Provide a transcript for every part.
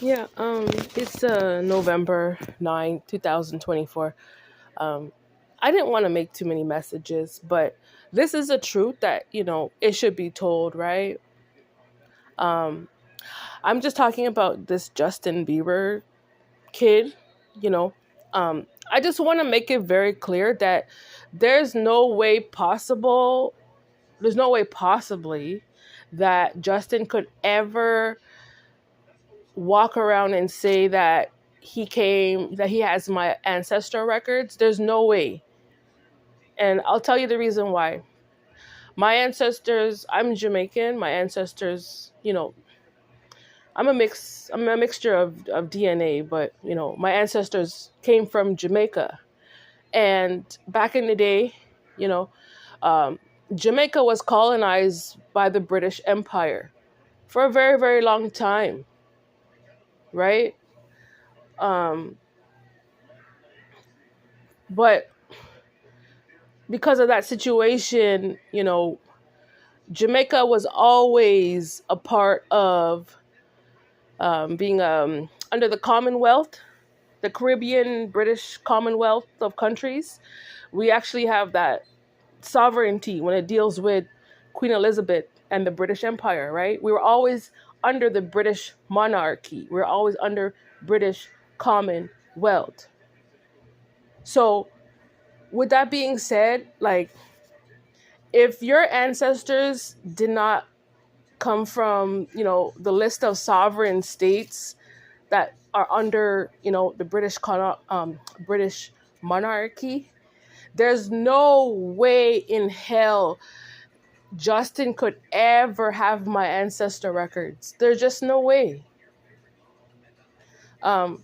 Yeah, it's November 9th, 2024. Um, I didn't want to make too many messages, but this is a truth that, it should be told, right? Um, I'm just talking about this Justin Bieber kid, you know. I just want to make it very clear that there's no way possible, there's no way possibly that Justin could ever walk around and say that he has my ancestral records. There's no way. And I'll tell you the reason why. My ancestors, I'm Jamaican. My ancestors, I'm a mixture of DNA, but my ancestors came from Jamaica. And back in the day, you know, um, Jamaica was colonized by the British Empire for a very, very long time, right? Um, but because of that situation, Jamaica was always a part of being under the Commonwealth, the Caribbean British Commonwealth of countries. We actually have that sovereignty when it deals with Queen Elizabeth and the British Empire, right? We were always under the British monarchy. We were always under British Commonwealth. So, with that being said, like, if your ancestors did not come from, the list of sovereign states that are under, the British monarchy, there's no way in hell Justin could ever have my ancestor records. There's just no way. Um,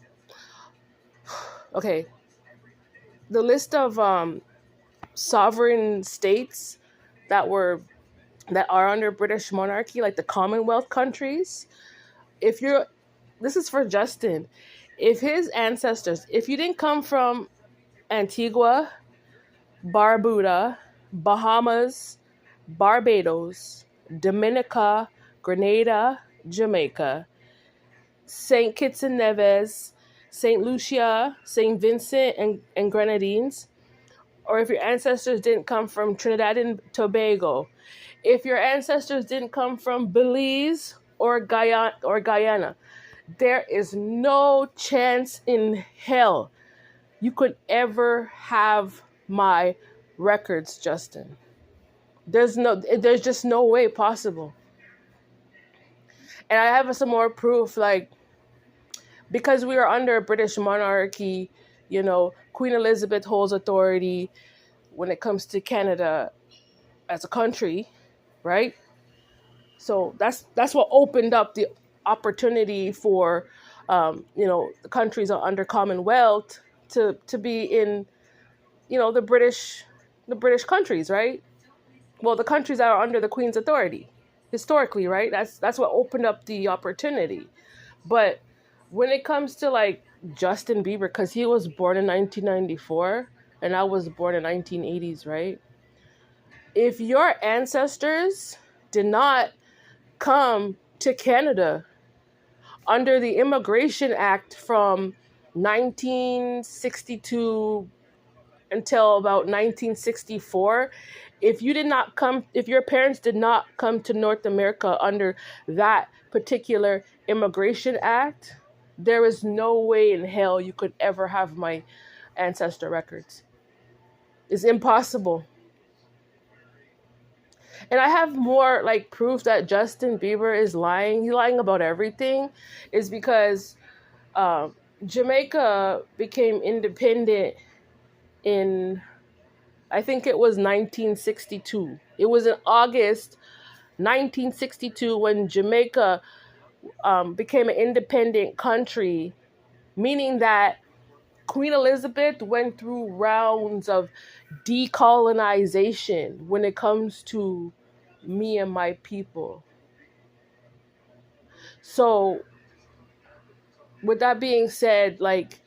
okay, the list of sovereign states that were that are under British monarchy, like the Commonwealth countries. If you're, this is for Justin. If his ancestors, if you didn't come from Antigua, Barbuda, Bahamas, Barbados, Dominica, Grenada, Jamaica, St. Kitts and Nevis, St. Lucia, St. Vincent and Grenadines, or if your ancestors didn't come from Trinidad and Tobago, if your ancestors didn't come from Belize or Guyana, there is no chance in hell you could ever have my records, Justin. There's just no way possible. And I have some more proof, like, because we are under a British monarchy, Queen Elizabeth holds authority when it comes to Canada as a country, right? So that's what opened up the opportunity for, the countries are under Commonwealth to be in, the British countries, right? Well, the countries that are under the Queen's authority, historically, right? That's what opened up the opportunity. But when it comes to like Justin Bieber, because he was born in 1994 and I was born in 1980s, right? If your ancestors did not come to Canada under the Immigration Act from 1962 until about 1964, if your parents did not come to North America under that particular Immigration Act, there is no way in hell you could ever have my ancestor records. It's impossible. And I have more like proof that Justin Bieber is lying. He's lying about everything. Is because Jamaica became independent in, I think it was 1962. It was in August 1962 when Jamaica became an independent country, meaning that Queen Elizabeth went through rounds of decolonization when it comes to me and my people. So, with that being said, like,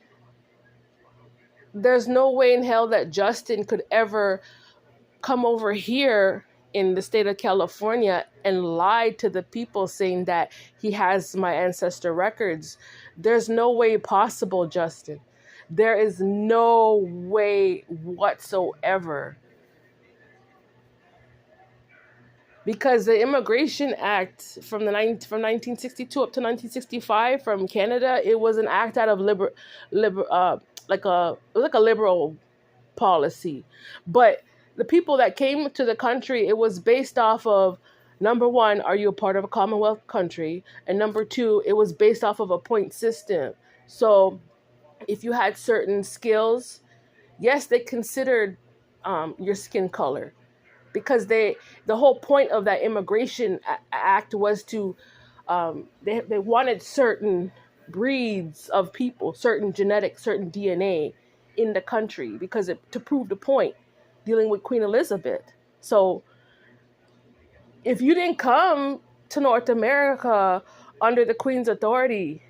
there's no way in hell that Justin could ever come over here in the state of California and lied to the people saying that he has my ancestor records. There's no way possible, Justin. There is no way whatsoever. Because the Immigration Act from 1962 up to 1965 from Canada, it was an act out of it was like a liberal policy. But the people that came to the country, it was based off of, number one, are you a part of a Commonwealth country? And number two, it was based off of a point system. So if you had certain skills, yes, they considered your skin color, because the whole point of that Immigration Act was to they wanted certain breeds of people, certain genetics, certain DNA in the country, because to prove the point, dealing with Queen Elizabeth. So if you didn't come to North America under the Queen's authority,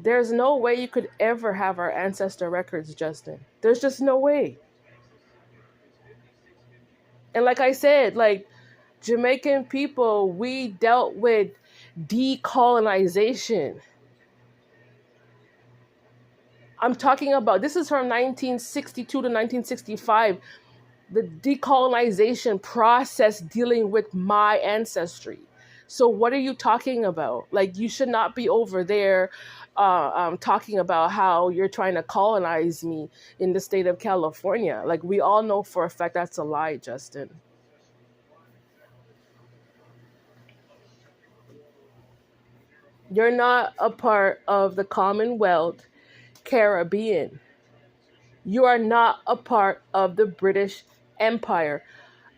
there's no way you could ever have our ancestor records, Justin. There's just no way. And like I said, like, Jamaican people, we dealt with decolonization. I'm talking about, this is from 1962 to 1965, the decolonization process dealing with my ancestry. So what are you talking about? Like, you should not be over there talking about how you're trying to colonize me in the state of California. Like, we all know for a fact that's a lie, Justin. You're not a part of the Commonwealth Caribbean. You are not a part of the British Empire,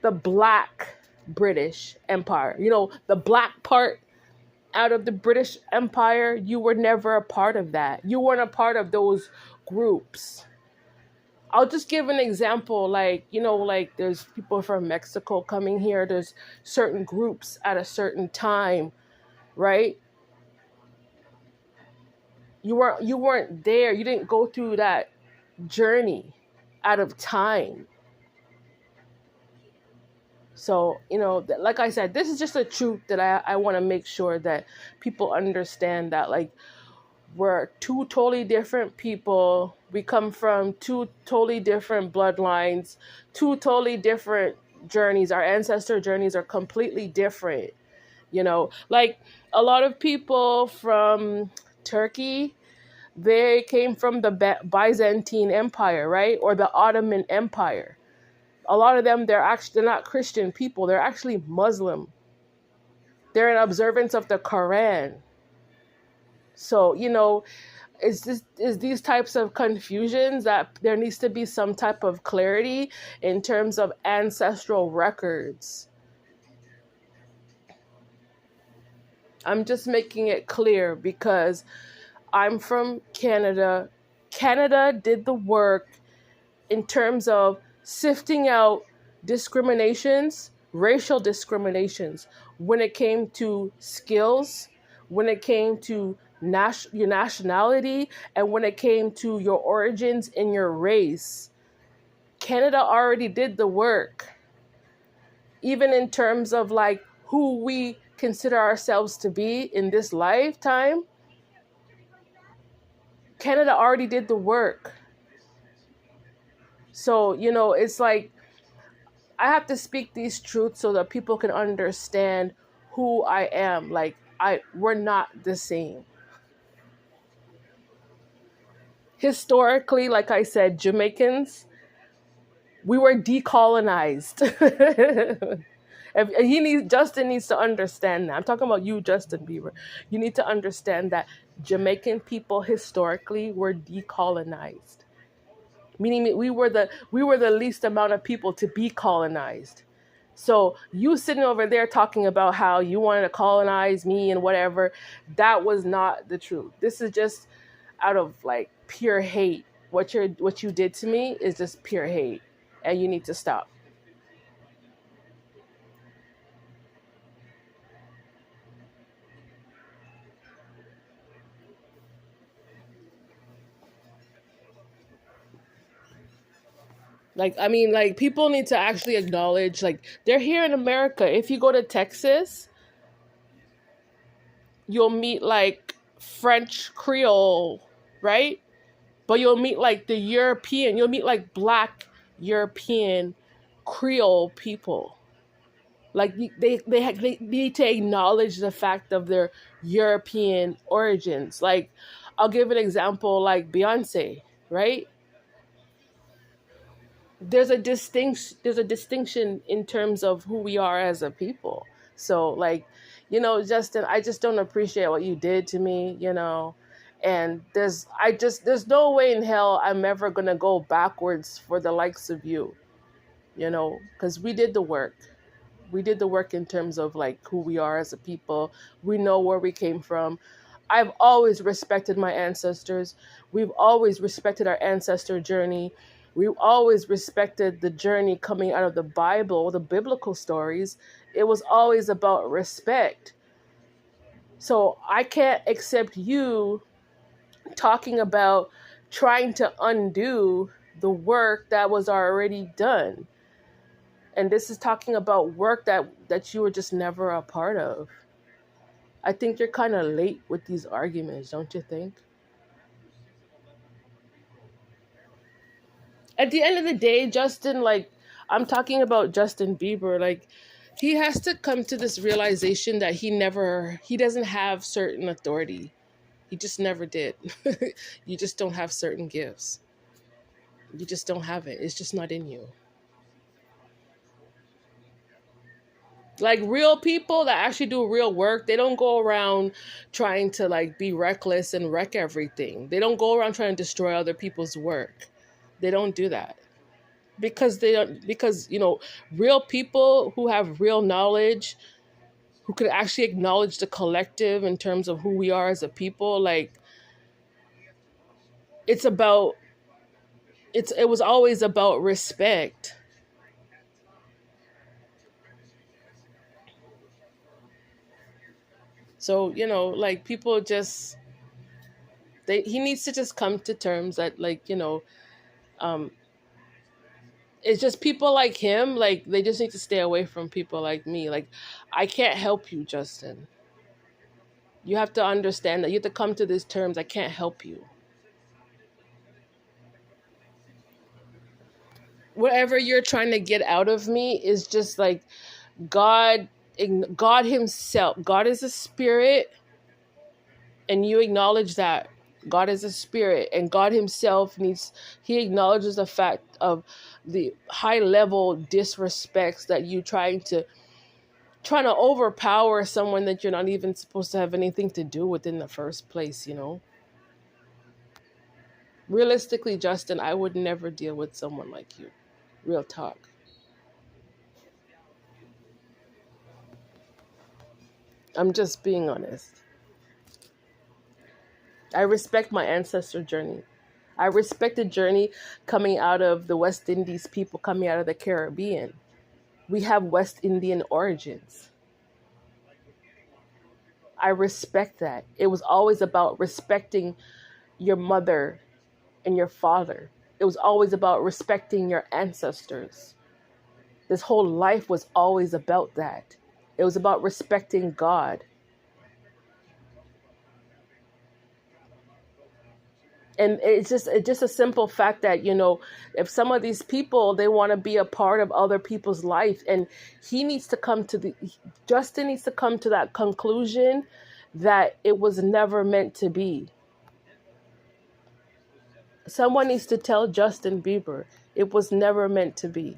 the Black British Empire. You know, the black part out of the British Empire, you were never a part of that. You weren't a part of those groups. I'll just give an example. Like, you know, like, there's people from Mexico coming here. There's certain groups at a certain time, right? You weren't there. You didn't go through that journey out of time. So, you know, like I said, this is just a truth that I want to make sure that people understand, that, like, we're two totally different people. We come from two totally different bloodlines, two totally different journeys. Our ancestor journeys are completely different. You know, like, a lot of people from Turkey, they came from the Byzantine Empire, right? Or the Ottoman Empire. A lot of them, they're not Christian people. They're actually Muslim. They're in observance of the Quran. So, you know, is these types of confusions that there needs to be some type of clarity in terms of ancestral records. I'm just making it clear because I'm from Canada. Canada did the work in terms of sifting out discriminations, racial discriminations, when it came to skills, when it came to your nationality, and when it came to your origins and your race. Canada already did the work. Even in terms of, like, who we consider ourselves to be in this lifetime, Canada already did the work. So, you know, it's like, I have to speak these truths so that people can understand who I am. Like, we're not the same. Historically, like I said, Jamaicans, we were decolonized. Justin needs to understand that. I'm talking about you, Justin Bieber. You need to understand that Jamaican people historically were decolonized, meaning we were the least amount of people to be colonized. So you sitting over there talking about how you wanted to colonize me and whatever, that was not the truth. This is just out of, like, pure hate. What you did to me is just pure hate, and you need to stop. Like, I mean, like, people need to actually acknowledge, like, they're here in America. If you go to Texas, you'll meet, like, French Creole, right? But you'll meet, like, you'll meet, like, Black European Creole people. Like, they need to acknowledge the fact of their European origins. Like, I'll give an example, like Beyonce, right? There's a distinction in terms of who we are as a people. So, like, Justin, I just don't appreciate what you did to me. And there's no way in hell I'm ever gonna go backwards for the likes of you, because we did the work in terms of, like, who we are as a people. We know where we came from. I've always respected my ancestors. We've always respected our ancestor journey. We've always respected the journey coming out of the Bible, the biblical stories. It was always about respect. So I can't accept you talking about trying to undo the work that was already done. And this is talking about work that you were just never a part of. I think you're kind of late with these arguments, don't you think? At the end of the day, Justin, like, I'm talking about Justin Bieber, like, he has to come to this realization that he doesn't have certain authority. He just never did. You just don't have certain gifts. You just don't have it. It's just not in you. Like, real people that actually do real work, they don't go around trying to, like, be reckless and wreck everything. They don't go around trying to destroy other people's work. They don't do that. Because real people who have real knowledge, who could actually acknowledge the collective in terms of who we are as a people, like, it was always about respect. So, like, people just he needs to just come to terms that, like, um it's just people like him, like, they just need to stay away from people like me. Like, I can't help you, Justin. You have to understand that you have to come to these terms. I can't help you. Whatever you're trying to get out of me is just like God, God himself. God is a spirit, and you acknowledge that God is a spirit, and God himself he acknowledges the fact of the high level disrespects that you trying to overpower someone that you're not even supposed to have anything to do with in the first place. Realistically, Justin, I would never deal with someone like you. Real talk. I'm just being honest. I respect my ancestor journey. I respect the journey coming out of the West Indies, people coming out of the Caribbean. We have West Indian origins. I respect that. It was always about respecting your mother and your father. It was always about respecting your ancestors. This whole life was always about that. It was about respecting God. And it's just a simple fact that, if some of these people, they want to be a part of other people's life, and Justin needs to come to that conclusion that it was never meant to be. Someone needs to tell Justin Bieber it was never meant to be.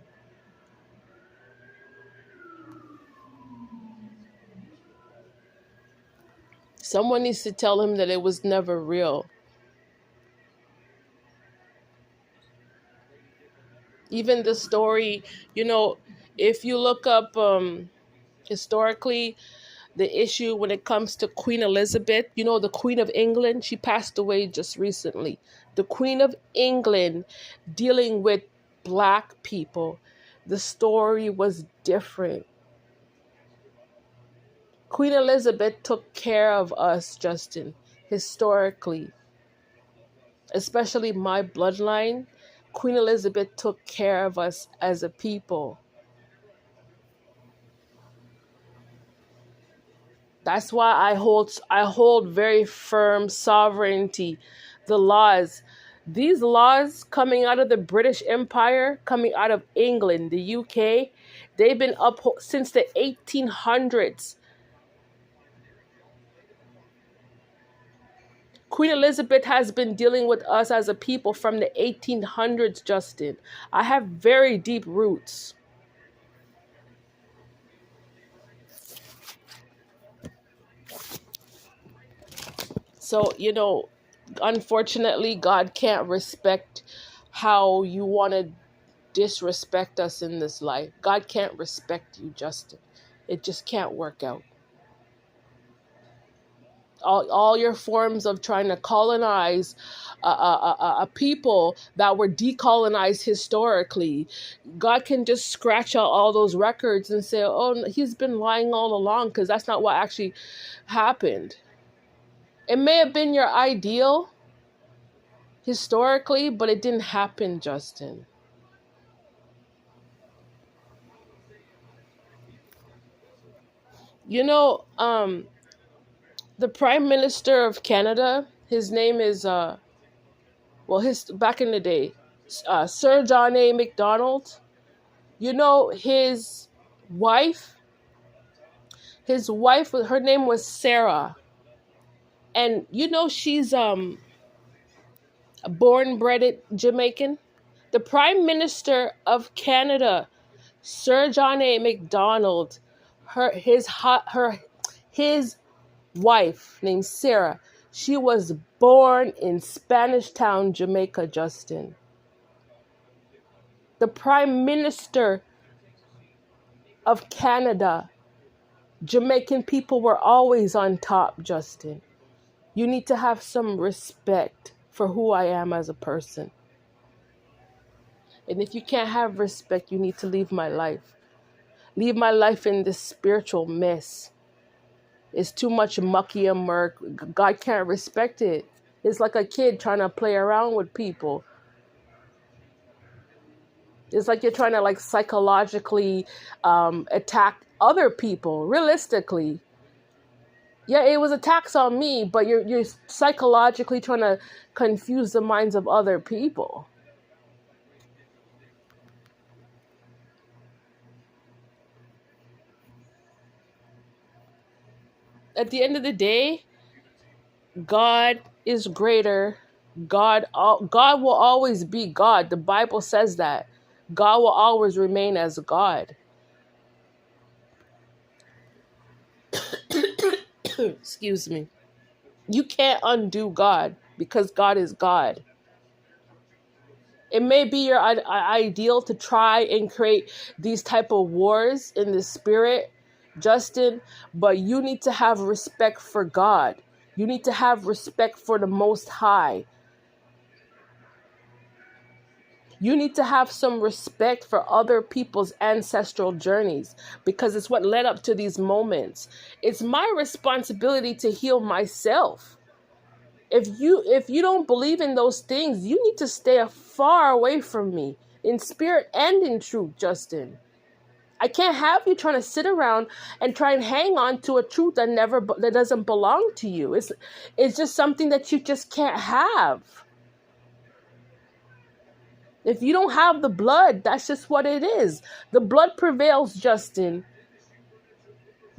Someone needs to tell him that it was never real. Even the story, if you look up historically, the issue when it comes to Queen Elizabeth, the Queen of England, she passed away just recently. The Queen of England dealing with Black people, the story was different. Queen Elizabeth took care of us, Justin, historically, especially my bloodline. Queen Elizabeth took care of us as a people. That's why I hold very firm sovereignty. The laws, these laws coming out of the British Empire, coming out of England, the UK, they've been up since the 1800s. Queen Elizabeth has been dealing with us as a people from the 1800s, Justin. I have very deep roots. So, unfortunately, God can't respect how you want to disrespect us in this life. God can't respect you, Justin. It just can't work out. All your forms of trying to colonize a people that were decolonized historically, God can just scratch out all those records and say, oh, he's been lying all along, because that's not what actually happened. It may have been your ideal historically, but it didn't happen, Justin. The Prime Minister of Canada, his name is back in the day, Sir John A. Macdonald. His wife, her name was Sarah. And she's born bred Jamaican. The Prime Minister of Canada, Sir John A. Macdonald, his wife named Sarah, she was born in Spanish Town, Jamaica, Justin. The Prime Minister of Canada, Jamaican people were always on top, Justin. You need to have some respect for who I am as a person. And if you can't have respect, you need to leave my life. Leave my life in this spiritual mess. It's too much mucky and murk. God can't respect it. It's like a kid trying to play around with people. It's like you're trying to psychologically attack other people, realistically. Yeah, it was attacks on me, but you're psychologically trying to confuse the minds of other people. At the end of the day, God is greater. God will always be God. The Bible says that. God will always remain as God. Excuse me. You can't undo God, because God is God. It may be your ideal to try and create these type of wars in the spirit, Justin, but you need to have respect for God. You need to have respect for the Most High. You need to have some respect for other people's ancestral journeys, because it's what led up to these moments. It's my responsibility to heal myself. If you don't believe in those things, you need to stay far away from me, in spirit and in truth, Justin. I can't have you trying to sit around and try and hang on to a truth that doesn't belong to you. It's just something that you just can't have. If you don't have the blood, that's just what it is. The blood prevails, Justin.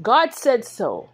God said so.